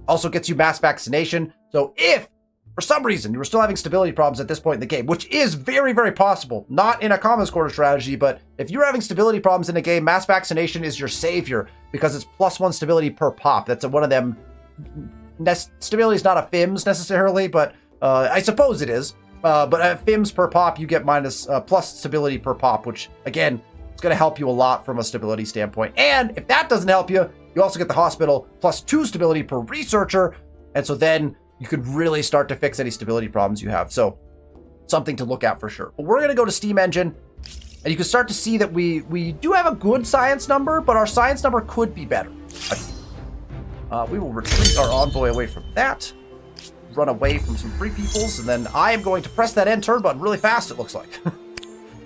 Speaker 1: Also gets you mass vaccination. So if, for some reason, you were still having stability problems at this point in the game, which is very, very possible, not in a commons quarter strategy, but if you're having stability problems in a game, mass vaccination is your savior because it's +1 stability per pop. That's one of them stability is not a FIMS necessarily, but I suppose it is. But at FIMS per pop, you get minus plus stability per pop, which again, it's going to help you a lot from a stability standpoint. And if that doesn't help you, you also get the hospital plus 2 stability per researcher. And so then you could really start to fix any stability problems you have. So something to look at for sure. But we're going to go to Steam Engine, and you can start to see that we do have a good science number, but our science number could be better. We will retreat our envoy away from that, run away from some free peoples, and then I am going to press that end turn button really fast, it looks like.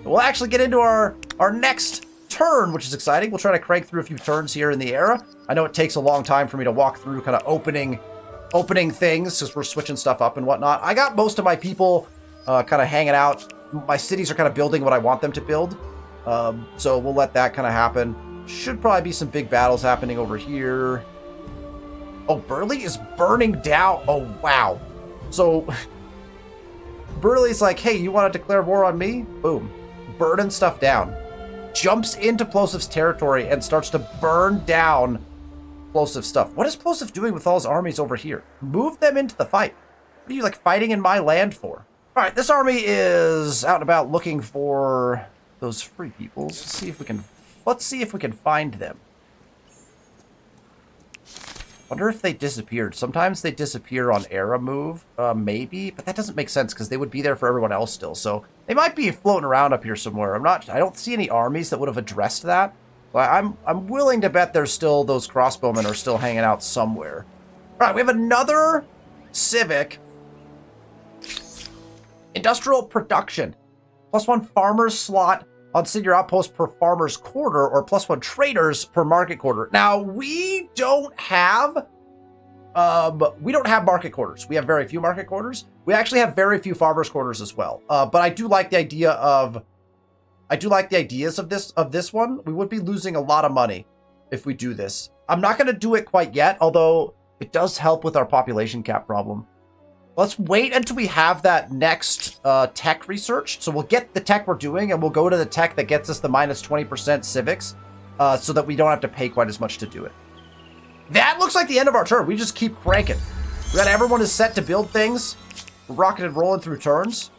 Speaker 1: We'll actually get into our next turn, which is exciting. We'll try to crank through a few turns here in the era. I know it takes a long time for me to walk through kind of opening things because we're switching stuff up and whatnot. I got most of my people kind of hanging out. My cities are kind of building what I want them to build. So we'll let that kind of happen. Should probably be some big battles happening over here. Oh, Burley is burning down. Oh, wow. So Burley's like, hey, you want to declare war on me? Boom. Burning stuff down. Jumps into Plosiv's territory and starts to burn down Plosiv stuff. What is Plosiv doing with all his armies over here? Move them into the fight. What are you, like, fighting in my land for? All right, this army is out and about looking for those free peoples. Let's see if we can find them. Wonder if they disappeared. Sometimes they disappear on era move, maybe, but that doesn't make sense because they would be there for everyone else still. So they might be floating around up here somewhere. I don't see any armies that would have addressed that. But I'm willing to bet there's still those crossbowmen are still hanging out somewhere. All right, we have another civic. Industrial production. +1 farmers slot on senior outpost per farmer's quarter, or +1 traders per market quarter. Now, we don't have market quarters. We have very few market quarters. We actually have very few farmers quarters as well. But I do like the ideas of this one. We would be losing a lot of money if we do this. I'm not going to do it quite yet, although it does help with our population cap problem. Let's wait until we have that next tech research. So we'll get the tech we're doing, and we'll go to the tech that gets us the minus 20% civics, so that we don't have to pay quite as much to do it. That looks like the end of our turn. We just keep cranking. Everyone is set to build things. We're rocking and rolling through turns.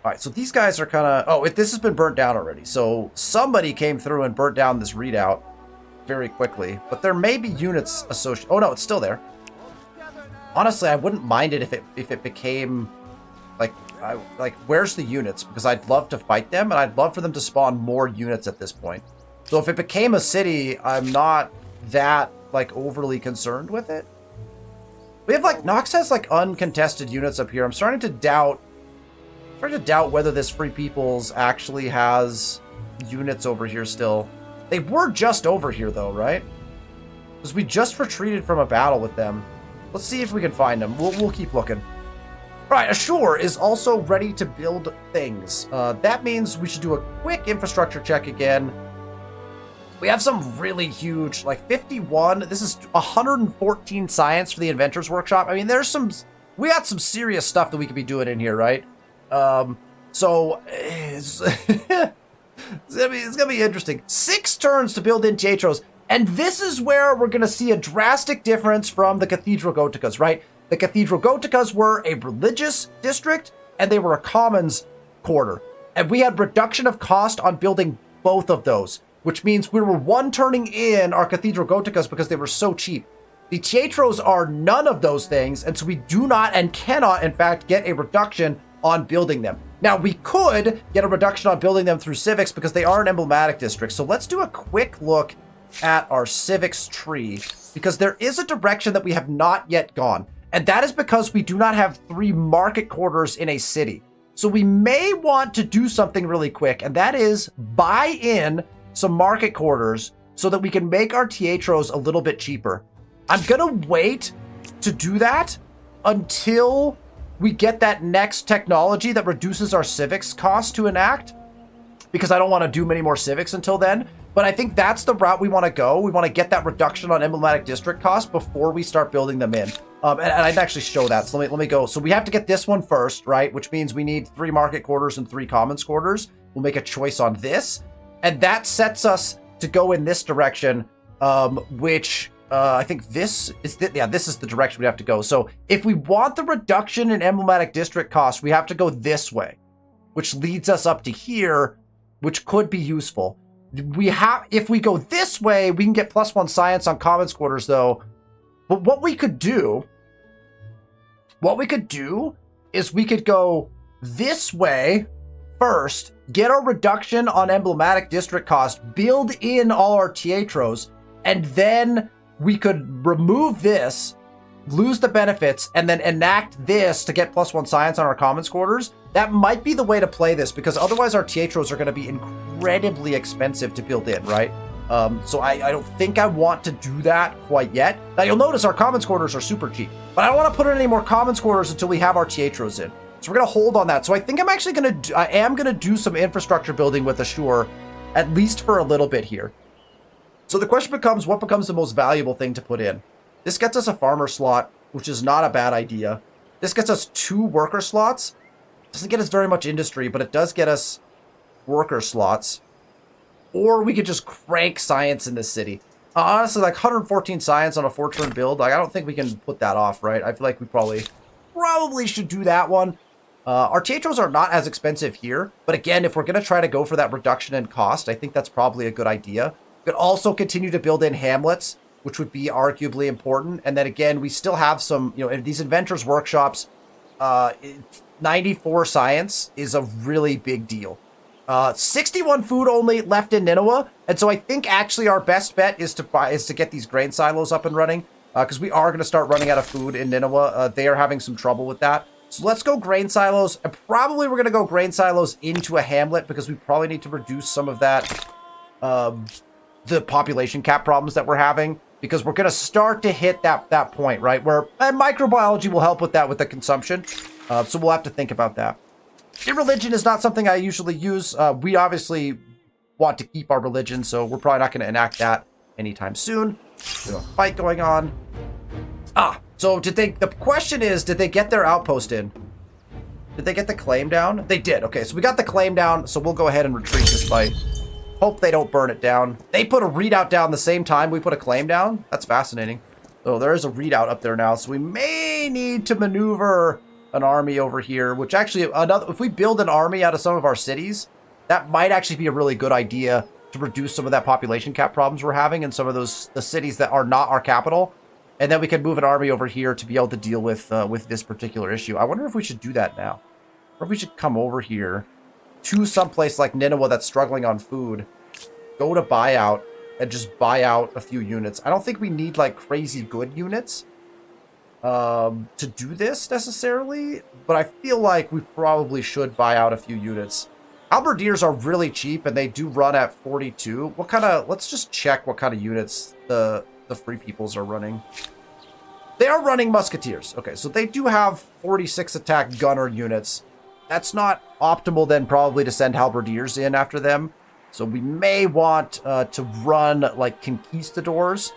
Speaker 1: All right, so these guys are kind of... Oh, this has been burnt down already. So somebody came through and burnt down this readout very quickly. But there may be units associated... Oh, no, it's still there. Honestly, I wouldn't mind it if it became... Like, where's the units? Because I'd love to fight them, and I'd love for them to spawn more units at this point. So if it became a city, I'm not that, like, overly concerned with it. We have, like... Nox has, like, uncontested units up here. I'm starting to doubt whether this Free Peoples actually has units over here still. They were just over here, though, right? Because we just retreated from a battle with them. Let's see if we can find them. We'll keep looking. All right, Ashur is also ready to build things. That means we should do a quick infrastructure check again. We have some really huge, like 51. This is 114 science for the Inventors Workshop. I mean, we got some serious stuff that we could be doing in here, right? So it's, it's gonna be interesting. 6 turns to build in Teatros, and this is where we're gonna see a drastic difference from the Cathedral Goticas, right? The Cathedral Goticas were a religious district, and they were a commons quarter, and we had reduction of cost on building both of those, which means we were one-turning in our Cathedral Goticas because they were so cheap. The Teatros are none of those things, and so we do not and cannot, in fact, get a reduction on building them. Now, we could get a reduction on building them through civics because they are an emblematic district. So let's do a quick look at our civics tree, because there is a direction that we have not yet gone. And that is because we do not have 3 market quarters in a city. So we may want to do something really quick, and that is buy in some market quarters so that we can make our Teatros a little bit cheaper. I'm gonna wait to do that until we get that next technology that reduces our civics cost to enact, because I don't want to do many more civics until then. But I think that's the route we want to go. We want to get that reduction on emblematic district cost before we start building them in. And I'd actually show that. So let me go. So we have to get this one first, right? Which means we need 3 market quarters and 3 commons quarters. We'll make a choice on this. And that sets us to go in this direction, which I think this is this is the direction we have to go. So if we want the reduction in emblematic district cost, we have to go this way, which leads us up to here, which could be useful. If we go this way, we can get +1 science on commons quarters though. But what we could do is we could go this way first, get our reduction on emblematic district cost, build in all our Teatros, and then we could remove this, lose the benefits, and then enact this to get +1 science on our commons quarters. That might be the way to play this, because otherwise our Teatros are going to be incredibly expensive to build in, right? So I don't think I want to do that quite yet. Now you'll notice our commons quarters are super cheap, but I don't want to put in any more commons quarters until we have our Teatros in. So we're going to hold on that. So I think I am going to do some infrastructure building with Assure, at least for a little bit here. So the question becomes, what becomes the most valuable thing to put in? This gets us a farmer slot, which is not a bad idea. This gets us 2 worker slots. Doesn't get us very much industry, but it does get us worker slots. Or we could just crank science in this city. Honestly, like 114 science on a 4-turn build, like I don't think we can put that off, right? I feel like we probably should do that one. Our Teatros are not as expensive here, but again, if we're going to try to go for that reduction in cost, I think that's probably a good idea. We could also continue to build in hamlets, which would be arguably important. And then again, we still have some, in these inventors workshops, 94 science is a really big deal. 61 food only left in Nineveh, and so I think actually our best bet is to get these grain silos up and running, because we are going to start running out of food in Nineveh. They are having some trouble with that. So let's go grain silos, and probably we're going to go grain silos into a hamlet, because we probably need to reduce some of that, the population cap problems that we're having, because we're going to start to hit that point, right, where microbiology will help with that with the consumption. So we'll have to think about that. Irreligion is not something I usually use. We obviously want to keep our religion, so we're probably not going to enact that anytime soon. There's a fight going on. So the question is, did they get their outpost in? Did they get the claim down? They did. Okay, so we got the claim down, so we'll go ahead and retreat this fight. Hope they don't burn it down. They put a readout down the same time we put a claim down. That's fascinating. So there is a readout up there now, so we may need to maneuver an army over here, which actually, if we build an army out of some of our cities, that might actually be a really good idea to reduce some of that population cap problems we're having in some of the cities that are not our capital. And then we can move an army over here to be able to deal with this particular issue. I wonder if we should do that now. Or if we should come over here to someplace like Nineveh that's struggling on food, go to buyout, and just buy out a few units. I don't think we need like crazy good units to do this necessarily, but I feel like we probably should buy out a few units. Halberdiers are really cheap, and they do run at 42. Let's just check what kind of units the Free Peoples are running. They are running musketeers. Okay, so they do have 46 attack gunner units. That's not optimal then probably to send halberdiers in after them. So we may want to run like conquistadors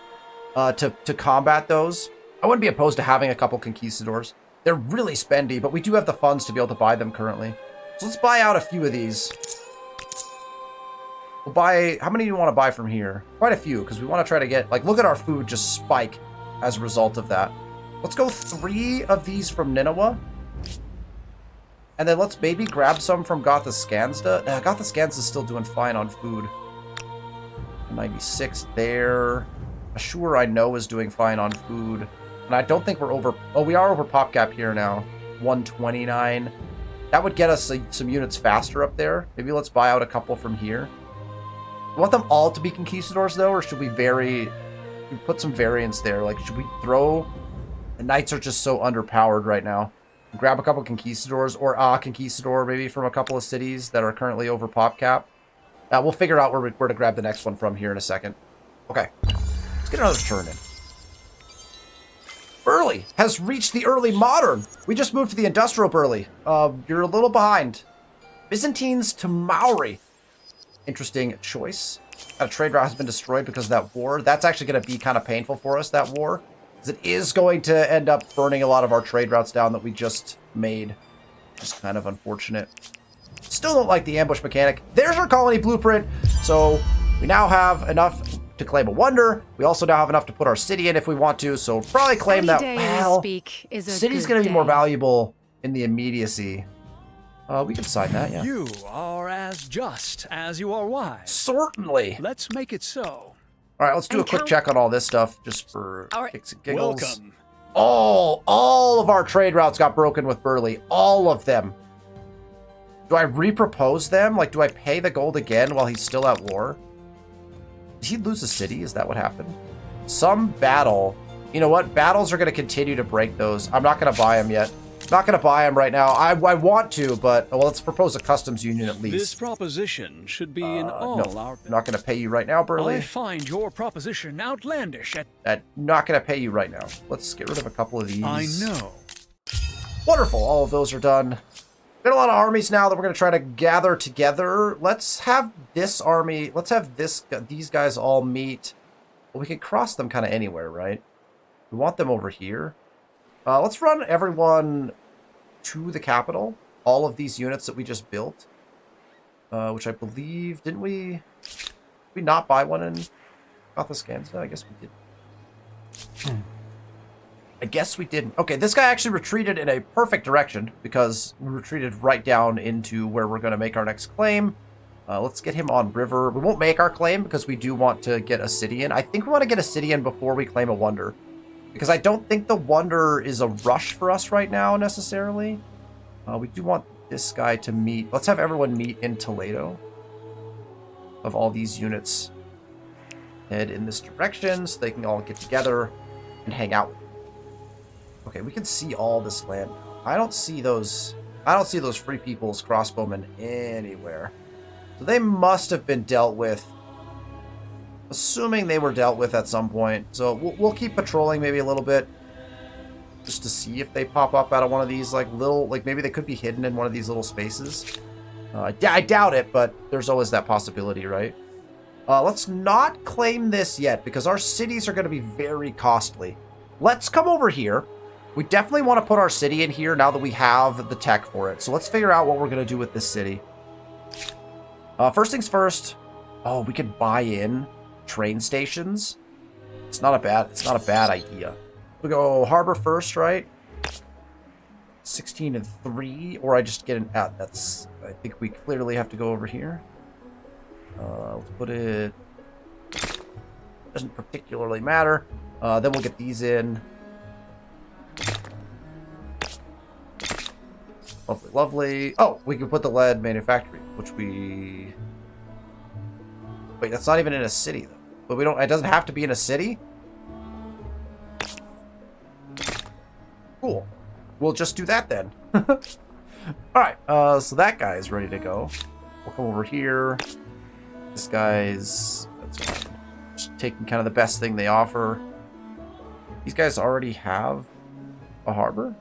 Speaker 1: to combat those. I wouldn't be opposed to having a couple conquistadors. They're really spendy, but we do have the funds to be able to buy them currently. So let's buy out a few of these. We'll buy, how many do you want to buy from here? Quite a few, because we want to try to get, like, look at our food just spike as a result of that. Let's go 3 of these from Nineveh. And then let's maybe grab some from Gotha-Skansta. Gotha-Skansta's still doing fine on food. 96 there. Assure, I know, is doing fine on food. And I don't think we're over... Oh, we are over pop cap here now. 129. That would get us some units faster up there. Maybe let's buy out a couple from here. We want them all to be conquistadors, though, or should we vary... We put some variance there. Like, should we throw... The knights are just so underpowered right now. Grab a couple conquistadors, or a conquistador maybe from a couple of cities that are currently over pop cap. We'll figure out where to grab the next one from here in a second. Okay. Let's get another turn in. Burley has reached the early modern. We just moved to the industrial Burley. You're a little behind. Byzantines to Maori. Interesting choice. A trade route has been destroyed because of that war. That's actually going to be kind of painful for us, that war. Because it is going to end up burning a lot of our trade routes down that we just made. Just kind of unfortunate. Still don't like the ambush mechanic. There's our colony blueprint. So we now have enough to claim a wonder. We also now have enough to put our city in if we want to, so we'll probably claim that. Well, city's going to be more valuable in the immediacy. We can sign that, yeah.
Speaker 3: You are as just as you are wise.
Speaker 1: Certainly.
Speaker 3: Let's make it so.
Speaker 1: All right, let's do a quick check on all this stuff just for kicks and giggles.
Speaker 3: Welcome.
Speaker 1: All of our trade routes got broken with Burley. All of them. Do I repropose them? Like, do I pay the gold again while he's still at war? Did he lose a city? Is that what happened? Some battle. You know what? Battles are going to continue to break those. I'm not going to buy them yet. Not going to buy them right now. I want to, but well, let's propose a customs union at least.
Speaker 3: This proposition should be in all our...
Speaker 1: I'm not going to pay you right now, Burley.
Speaker 3: I find your proposition outlandish.
Speaker 1: Not going to pay you right now. Let's get rid of a couple of these.
Speaker 3: I know.
Speaker 1: Wonderful. All of those are done. Got a lot of armies now that we're going to try to gather together. Let's have this army. Let's have these guys all meet. Well, we can cross them kind of anywhere, right? We want them over here. Let's run everyone to the capital. All of these units that we just built. Which I believe... Did we not buy one in Gothiscanza? I guess we did. I guess we didn't. Okay, this guy actually retreated in a perfect direction because we retreated right down into where we're going to make our next claim. Let's get him on river. We won't make our claim because we do want to get a city in. I think we want to get a city in before we claim a wonder. Because I don't think the wonder is a rush for us right now, necessarily. We do want this guy to meet. Let's have everyone meet in Toledo. Of all these units. Head in this direction so they can all get together and hang out. Okay, we can see all this land. I don't see those free people's crossbowmen anywhere. So they must have been dealt with. Assuming they were dealt with at some point. So we'll keep patrolling maybe a little bit. Just to see if they pop up out of one of these like little, like maybe they could be hidden in one of these little spaces. I doubt it, but there's always that possibility, right? Let's not claim this yet because our cities are going to be very costly. Let's come over here. We definitely want to put our city in here now that we have the tech for it. So let's figure out what we're going to do with this city. First things first. Oh, we could buy in train stations. It's not a bad idea. We go harbor first, right? 16 and 3, or I just get an that's I think we clearly have to go over here. Let's put it, doesn't particularly matter. Then we'll get these in. Lovely, lovely. Oh, we can put the lead manufactory, which we... Wait, that's not even in a city, though. But we don't... It doesn't have to be in a city? Cool. We'll just do that, then. Alright, so that guy is ready to go. We'll come over here. This guy's... That's fine. Just taking kind of the best thing they offer. These guys already have a harbor?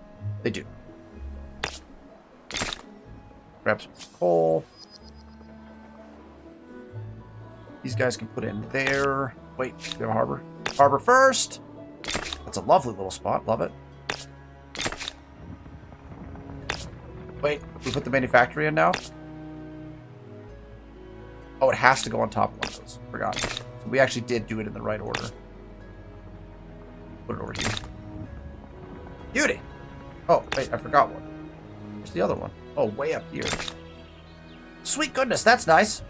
Speaker 1: They do. Grab some coal. These guys can put in there. Wait, we have a harbor. Harbor first. That's a lovely little spot. Love it. Wait, we put the manufactory in now? Oh, it has to go on top of one of those. Forgot. So we actually did do it in the right order. Put it over here. Beauty! Oh, wait, I forgot one. Where's the other one? Oh, way up here. Sweet goodness, that's nice.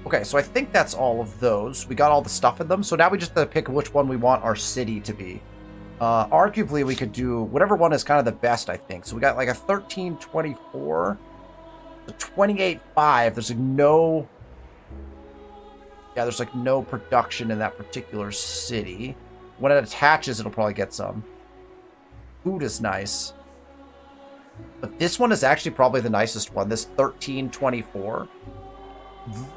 Speaker 1: Okay, so I think that's all of those. We got all the stuff in them, so now we just have to pick which one we want our city to be. Arguably, we could do whatever one is kind of the best, I think. So we got like a 1324, a 28.5. There's like no... Yeah, there's like no production in that particular city. When it attaches, it'll probably get some. Food is nice. But this one is actually probably the nicest one. This 1324.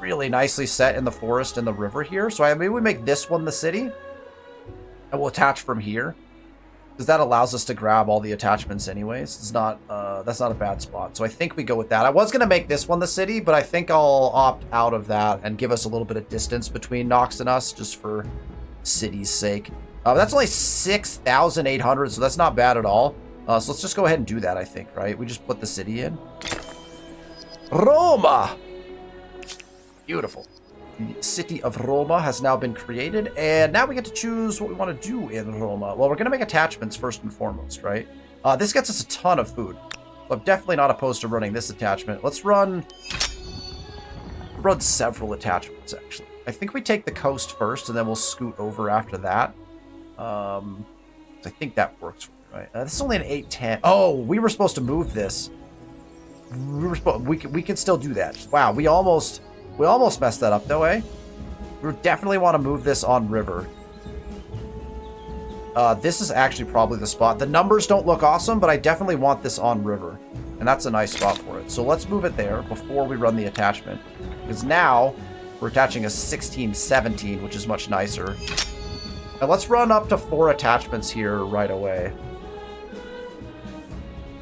Speaker 1: Really nicely set in the forest and the river here. So maybe we make this one the city. And we'll attach from here. Because that allows us to grab all the attachments anyways. It's not, that's not a bad spot. So I think we go with that. I was going to make this one the city, but I think I'll opt out of that and give us a little bit of distance between Nox and us, just for city's sake. That's only 6,800, so that's not bad at all. So let's just go ahead and do that, I think, right? We just put the city in. Roma! Beautiful. The city of Roma has now been created, and now we get to choose what we want to do in Roma. Well, we're going to make attachments first and foremost, right? This gets us a ton of food. So I'm definitely not opposed to running this attachment. Let's run several attachments, actually. I think we take the coast first, and then we'll scoot over after that. I think that works, right? This is only an 810. Oh, we were supposed to move this. We can still do that. Wow, we almost messed that up, though, eh? We definitely want to move this on river. This is actually probably the spot. The numbers don't look awesome, but I definitely want this on river. And that's a nice spot for it. So let's move it there before we run the attachment. Because now we're attaching a 1617, which is much nicer. And let's run up to 4 attachments here right away.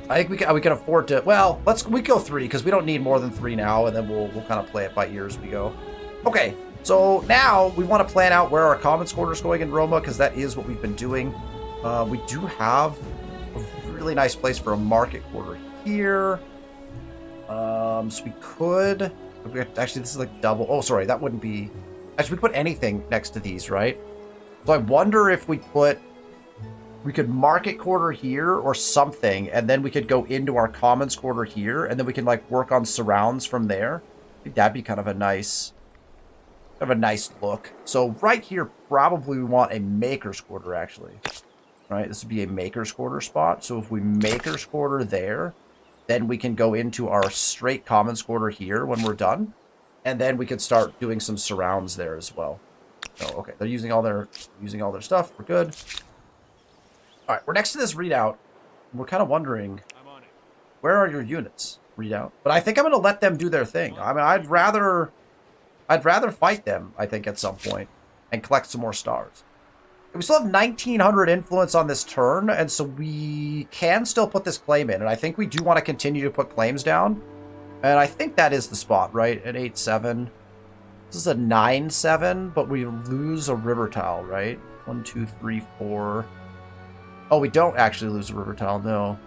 Speaker 1: I think we can afford to. Well, we go 3 because we don't need more than 3 now, and then we'll kind of play it by ear as we go. Okay, so now we want to plan out where our commons quarter is going in Roma because that is what we've been doing. We do have a really nice place for a market quarter here. So we could actually this is like double. Oh, sorry, that wouldn't be. Actually, we put anything next to these, right? So I wonder if we could market quarter here or something, and then we could go into our commons quarter here, and then we can like work on surrounds from there. I think that'd be kind of a nice look. So right here, probably we want a maker's quarter actually. Right, this would be a maker's quarter spot. So if we maker's quarter there, then we can go into our straight commons quarter here when we're done, and then we could start doing some surrounds there as well. Oh, okay. They're using all their stuff. We're good. All right, we're next to this readout. We're kind of wondering, where are your units? Readout. But I think I'm going to let them do their thing. I mean, I'd rather fight them, I think, at some point and collect some more stars. We still have 1900 influence on this turn, and so we can still put this claim in. And I think we do want to continue to put claims down. And I think that is the spot, right? At 8-7. This is a 9-7, but we lose a river tile, right? 1, 2, 3, 4. Oh, we don't actually lose a river tile, no.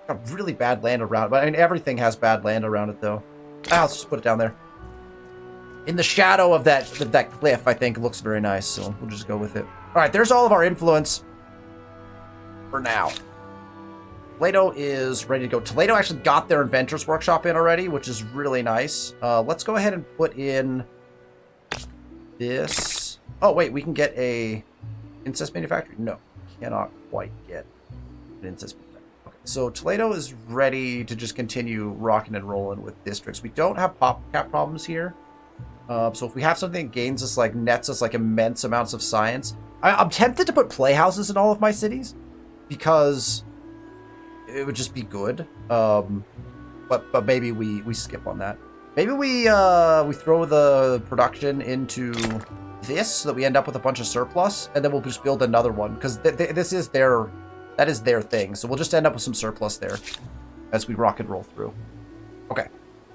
Speaker 1: Got really bad land around it, but I mean, everything has bad land around it, though. Let's just put it down there. In the shadow of that cliff, I think it looks very nice, so we'll just go with it. All right, there's all of our influence for now. Toledo is ready to go. Toledo actually got their Inventor's Workshop in already, which is really nice. Let's go ahead and put in this. Oh, wait, we can get a incest manufactory? No, cannot quite get an incest manufactory. Okay, so Toledo is ready to just continue rocking and rolling with districts. We don't have pop cap problems here. So if we have something that gains us, like, nets us, like, immense amounts of science. I'm tempted to put playhouses in all of my cities because it would just be good. But maybe we skip on that. Maybe we throw the production into this so that we end up with a bunch of surplus, and then we'll just build another one because that is their thing. So we'll just end up with some surplus there as we rock and roll through. Okay,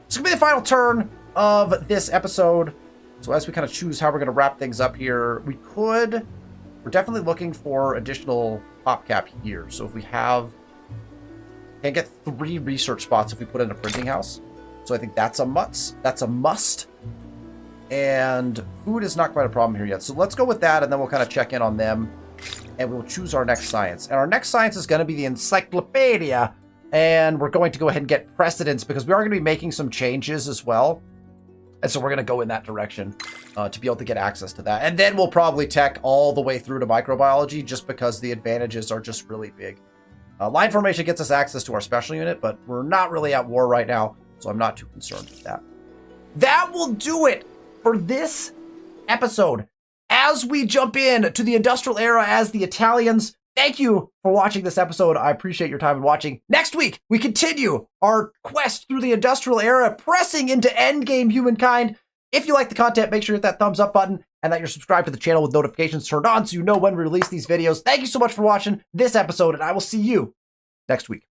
Speaker 1: it's gonna be the final turn of this episode. So as we kind of choose how we're going to wrap things up here, we're definitely looking for additional pop cap here. So if we can get 3 research spots if we put in a printing house. So I think that's a must. And food is not quite a problem here yet. So let's go with that, and then we'll kind of check in on them, and we'll choose our next science. And our next science is going to be the encyclopedia, and we're going to go ahead and get precedence because we are going to be making some changes as well. And so we're going to go in that direction to be able to get access to that. And then we'll probably tech all the way through to microbiology just because the advantages are just really big. Line formation gets us access to our special unit, but we're not really at war right now, so I'm not too concerned with that. That will do it for this episode. As we jump in to the industrial era as the Italians, thank you for watching this episode. I appreciate your time in watching. Next week, we continue our quest through the industrial era, pressing into endgame humankind. If you like the content, make sure you hit that thumbs up button and that you're subscribed to the channel with notifications turned on so you know when we release these videos. Thank you so much for watching this episode, and I will see you next week.